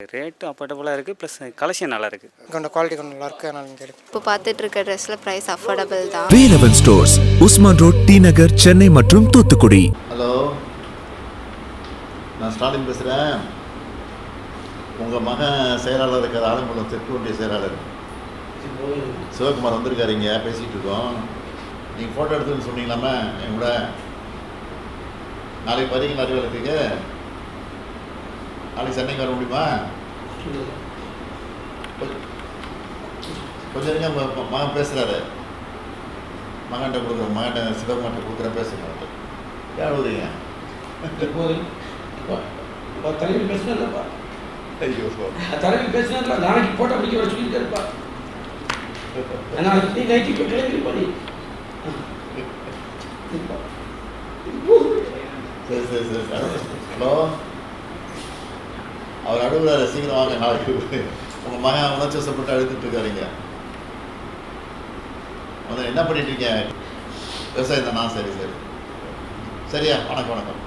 Rate அஃபோர்டபுளாக இருக்குது, plus collection நல்லா இருக்குது. கொஞ்சம் குவாலிட்டி கொஞ்சம் நல்லா இருக்குது. அதனால் நீங்கள் எடுக்கும். இப்போ பார்த்துட்டு இருக்க ட்ரெஸ்ஸில் ப்ரைஸ் அஃபோர்டபுள் தான். Velavan stores, Usman road, T Nagar, Chennai மற்றும் தூத்துக்குடி. ஹலோ, நான் ஸ்டாலின் பேசுகிறேன். உங்கள் மகன் செயலாளர் இருக்கிற ஆலங்குளம் தெற்கு ஒன்றிய செயலாளர் சிவகுமார் வந்திருக்காரு. இங்கே பேசிகிட்டு இருக்கோம். நீங்கள் ஃபோட்டோ எடுத்துன்னு சொன்னீங்களாமே என் கூட. நாளைக்கு வரீங்களா அறிவாளத்துக்கு? நாளைக்கு சென்னைக்கு வர முடியுமா? கொஞ்சம் இருங்க. மகன் பேசுகிறாரு. மகன்கிட்ட கொடுக்குறேன், மகன்கிட்ட சிவகுமார்கிட்ட கொடுக்குறேன், பேசுகிறேன். ஏன் விடுறீங்க? தலைவி பேசினா ஐயோ, தலைவி பேசினா நாளைக்கு போட்டோ பிடிக்க வர சொல்லியிருக்காருப்பா. நாளைக்கு நீ நைட்டி கிளம்பி பண்ணி. சரி சரி சரி. ஹலோ, அவர் அழுகுறாரு, சீக்கிரம் வாங்க. நாளைக்கு உங்கள் மகன் உணர்ச்சி வசப்பட்டு அழுதுட்டு இருக்காருங்க. என்ன பண்ணிட்டு இருக்கீங்க? விவசாயம் தானா? சரி சரி சரியா, வணக்கம் வணக்கம்.